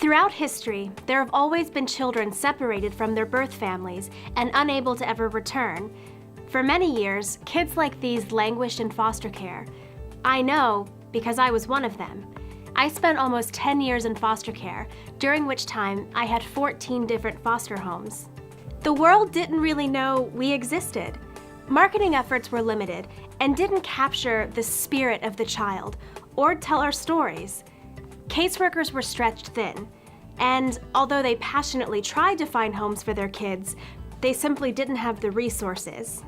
Throughout history, there have always been children separated from their birth families and unable to ever return. For many years, kids like these languished in foster care. I know because I was one of them. I spent almost 10 years in foster care, during which time I had 14 different foster homes. The world didn't really know we existed. Marketing efforts were limited and didn't capture the spirit of the child or tell our stories. Caseworkers were stretched thin, and although they passionately tried to find homes for their kids, they simply didn't have the resources.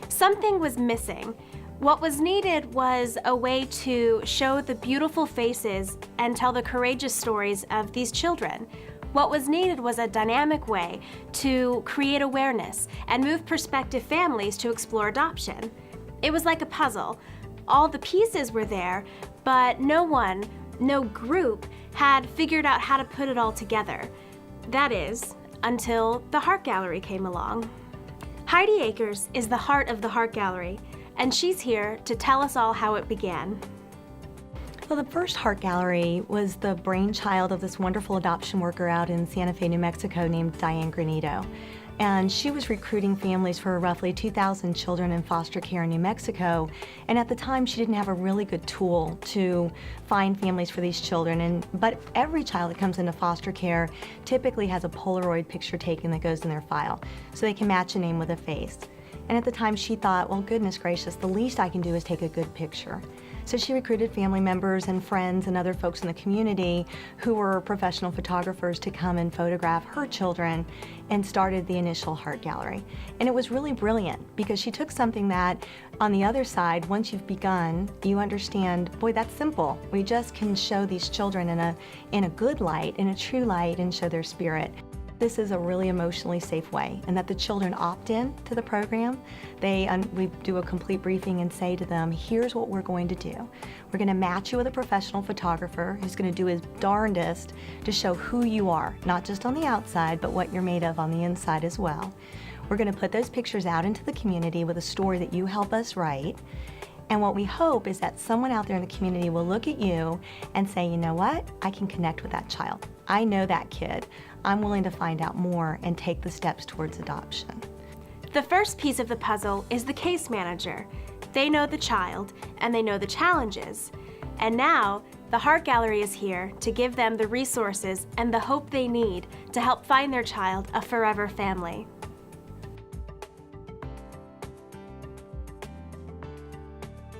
Something was missing. What was needed was a way to show the beautiful faces and tell the courageous stories of these children. What was needed was a dynamic way to create awareness and move prospective families to explore adoption. It was like a puzzle. All the pieces were there, but no group had figured out how to put it all together. That is, until the Heart Gallery came along. Heidi Akers is the heart of the Heart Gallery, and she's here to tell us all how it began. Well, the first Heart Gallery was the brainchild of this wonderful adoption worker out in Santa Fe, New Mexico named Diane Granito. And she was recruiting families for roughly 2,000 children in foster care in New Mexico. And at the time, she didn't have a really good tool to find families for these children. But every child that comes into foster care typically has a Polaroid picture taken that goes in their file, so they can match a name with a face. And at the time, she thought, well, goodness gracious, the least I can do is take a good picture. So she recruited family members and friends and other folks in the community who were professional photographers to come and photograph her children and started the initial Heart Gallery. And it was really brilliant because she took something that, on the other side, once you've begun, you understand, boy, that's simple. We just can show these children in a good light, in a true light, and show their spirit. This is a really emotionally safe way, and that the children opt in to the program. We do a complete briefing and say to them, here's what we're going to do. We're going to match you with a professional photographer who's going to do his darndest to show who you are, not just on the outside, but what you're made of on the inside as well. We're going to put those pictures out into the community with a story that you help us write. And what we hope is that someone out there in the community will look at you and say, you know what? I can connect with that child. I know that kid. I'm willing to find out more and take the steps towards adoption. The first piece of the puzzle is the case manager. They know the child and they know the challenges. And now, the Heart Gallery is here to give them the resources and the hope they need to help find their child a forever family.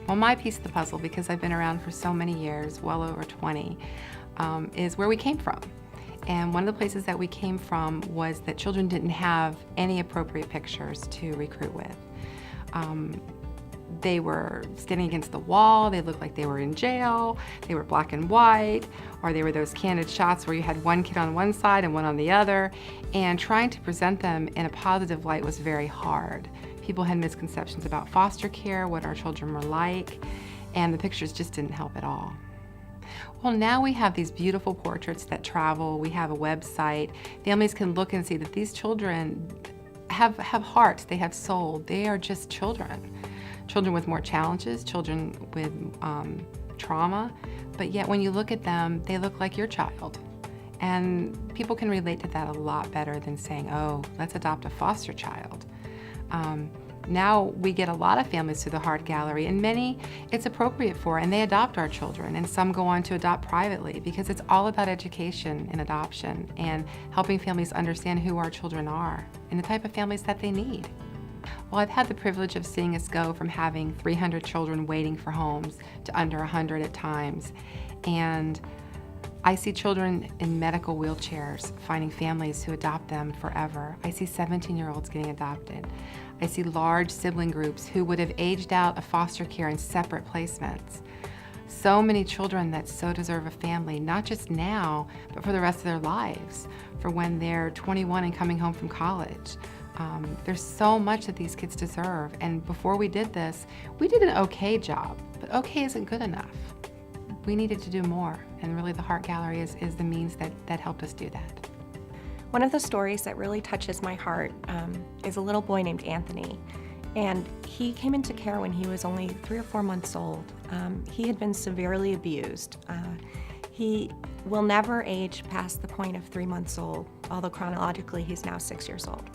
Well, my piece of the puzzle, because I've been around for so many years, well over 20, is where we came from. And one of the places that we came from was that children didn't have any appropriate pictures to recruit with. They were standing against the wall, they looked like they were in jail, they were black and white, or they were those candid shots where you had one kid on one side and one on the other, and trying to present them in a positive light was very hard. People had misconceptions about foster care, what our children were like, and the pictures just didn't help at all. Well, now we have these beautiful portraits that travel. We have a website. Families can look and see that these children have hearts, they have soul. They are just children. Children with more challenges, children with trauma, but yet when you look at them, they look like your child. And people can relate to that a lot better than saying, oh, let's adopt a foster child. Now we get a lot of families through the Heart Gallery, and many it's appropriate for, and they adopt our children, and some go on to adopt privately, because it's all about education and adoption and helping families understand who our children are and the type of families that they need. Well, I've had the privilege of seeing us go from having 300 children waiting for homes to under 100 at times, and I see children in medical wheelchairs finding families who adopt them forever. I see 17-year-olds getting adopted. I see large sibling groups who would have aged out of foster care in separate placements. So many children that so deserve a family, not just now, but for the rest of their lives, for when they're 21 and coming home from college. There's so much that these kids deserve, and before we did this, we did an okay job, but okay isn't good enough. We needed to do more, and really the Heart Gallery is the means that helped us do that. One of the stories that really touches my heart is a little boy named Anthony, and he came into care when he was only 3 or 4 months old. He had been severely abused. He will never age past the point of 3 months old, although chronologically he's now 6 years old.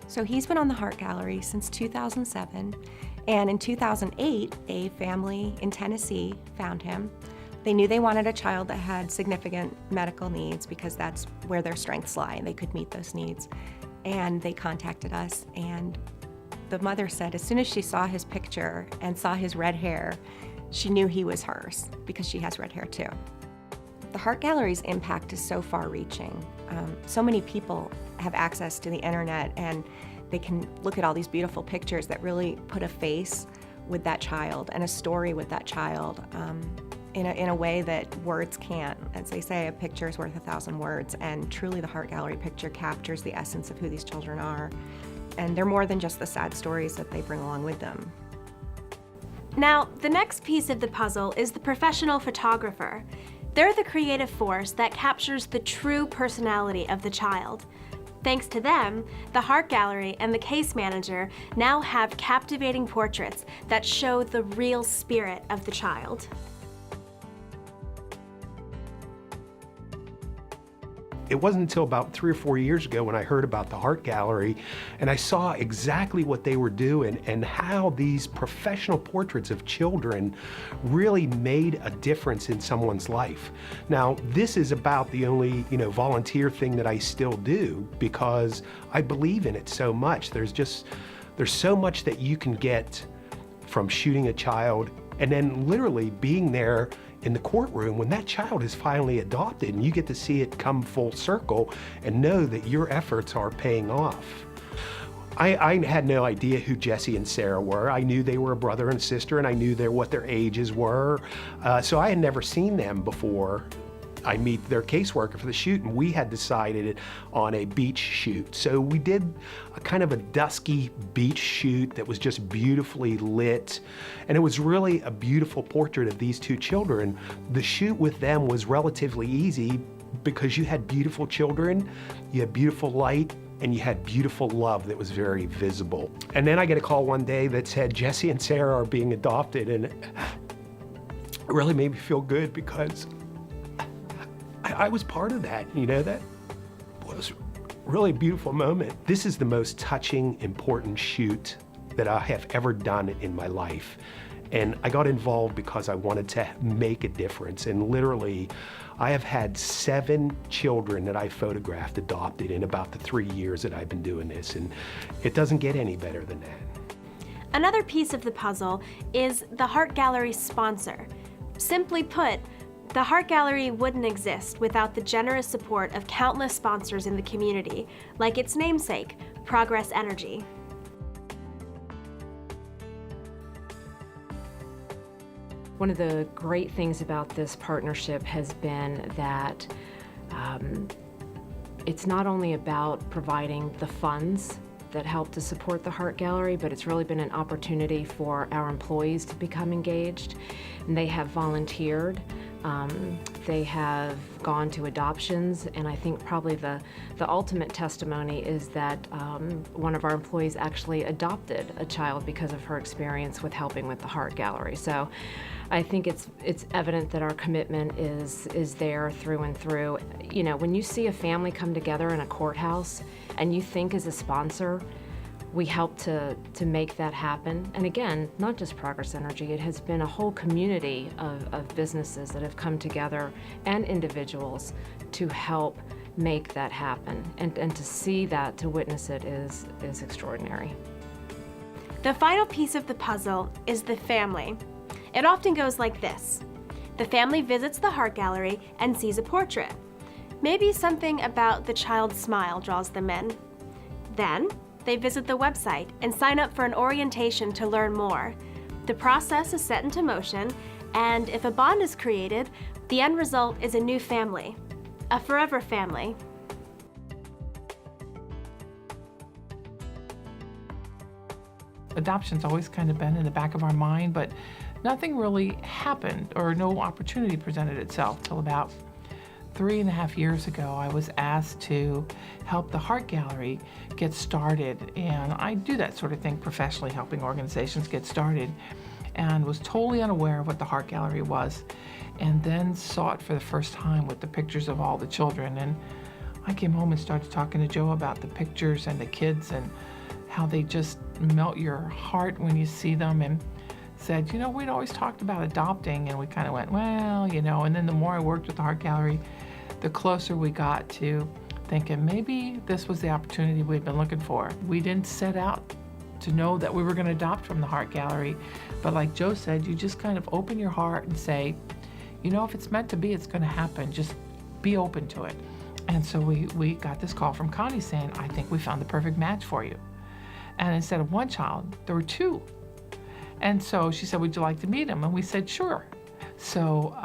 So he's been on the Heart Gallery since 2007, and in 2008, a family in Tennessee found him. They knew they wanted a child that had significant medical needs because that's where their strengths lie, and they could meet those needs. And they contacted us, and the mother said as soon as she saw his picture and saw his red hair, she knew he was hers because she has red hair too. The Heart Gallery's impact is so far-reaching. So many people have access to the internet, and they can look at all these beautiful pictures that really put a face with that child and a story with that child in a way that words can't. As they say, a picture is worth 1,000 words, and truly the Heart Gallery picture captures the essence of who these children are. And they're more than just the sad stories that they bring along with them. Now, the next piece of the puzzle is the professional photographer. They're the creative force that captures the true personality of the child. Thanks to them, the Heart Gallery and the case manager now have captivating portraits that show the real spirit of the child. It wasn't until about 3 or 4 years ago when I heard about the Heart Gallery and I saw exactly what they were doing and how these professional portraits of children really made a difference in someone's life. Now, this is about the only, volunteer thing that I still do because I believe in it so much. There's so much that you can get from shooting a child and then literally being there in the courtroom when that child is finally adopted and you get to see it come full circle and know that your efforts are paying off. I had no idea who Jesse and Sarah were. I knew they were a brother and sister, and I knew what their ages were. So I had never seen them before I meet their caseworker for the shoot, and we had decided on a beach shoot. So we did a kind of a dusky beach shoot that was just beautifully lit, and it was really a beautiful portrait of these two children. The shoot with them was relatively easy because you had beautiful children, you had beautiful light, and you had beautiful love that was very visible. And then I get a call one day that said Jesse and Sarah are being adopted, and it really made me feel good because I was part of that, that was really a beautiful moment. This is the most touching, important shoot that I have ever done in my life. And I got involved because I wanted to make a difference. And literally, I have had 7 children that I photographed adopted in about the 3 years that I've been doing this. And it doesn't get any better than that. Another piece of the puzzle is the Heart Gallery's sponsor. Simply put, the Heart Gallery wouldn't exist without the generous support of countless sponsors in the community, like its namesake, Progress Energy. One of the great things about this partnership has been that it's not only about providing the funds that help to support the Heart Gallery, but it's really been an opportunity for our employees to become engaged. And they have volunteered. They have gone to adoptions, and I think probably the ultimate testimony is that one of our employees actually adopted a child because of her experience with helping with the Heart Gallery. So I think it's evident that our commitment is there through and through. When you see a family come together in a courthouse and you think as a sponsor, we help to make that happen. And again, not just Progress Energy, it has been a whole community of businesses that have come together and individuals to help make that happen. And to see that, to witness it is extraordinary. The final piece of the puzzle is the family. It often goes like this. The family visits the Heart Gallery and sees a portrait. Maybe something about the child's smile draws them in. Then, they visit the website and sign up for an orientation to learn more. The process is set into motion, and if a bond is created, the end result is a new family, a forever family. Adoption's always kind of been in the back of our mind, but nothing really happened or no opportunity presented itself till about 3.5 years ago. I was asked to help the Heart Gallery get started, and I do that sort of thing professionally, helping organizations get started. and was totally unaware of what the Heart Gallery was, and then saw it for the first time with the pictures of all the children. And I came home and started talking to Joe about the pictures and the kids and how they just melt your heart when you see them, and said, you know, we'd always talked about adopting, and we kind of went, well, you know, and then the more I worked with the Heart Gallery, the closer we got to thinking maybe this was the opportunity we'd been looking for. We didn't set out to know that we were going to adopt from the Heart Gallery, but like Joe said, you just kind of open your heart and say, you know, if it's meant to be, it's going to happen. Just be open to it. And so we got this call from Connie saying, I think we found the perfect match for you. And instead of one child, there were two. And so she said, would you like to meet him? And we said, sure. So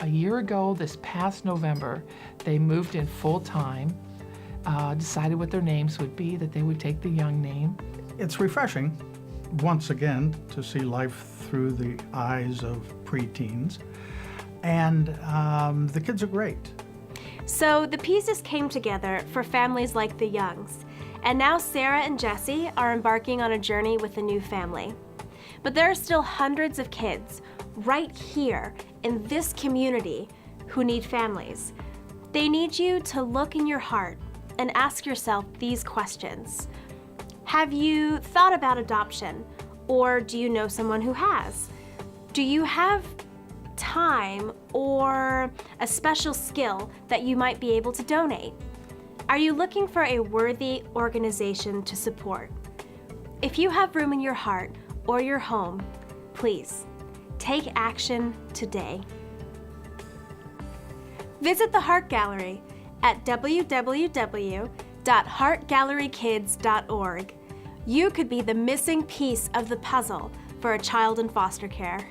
a year ago, this past November, they moved in full time, decided what their names would be, that they would take the Young name. It's refreshing, once again, to see life through the eyes of preteens. And the kids are great. So the pieces came together for families like the Youngs. And now Sarah and Jesse are embarking on a journey with a new family. But there are still hundreds of kids right here in this community who need families. They need you to look in your heart and ask yourself these questions. Have you thought about adoption, or do you know someone who has? Do you have time or a special skill that you might be able to donate? Are you looking for a worthy organization to support? If you have room in your heart or your home, please take action today. Visit the Heart Gallery at www.heartgallerykids.org. You could be the missing piece of the puzzle for a child in foster care.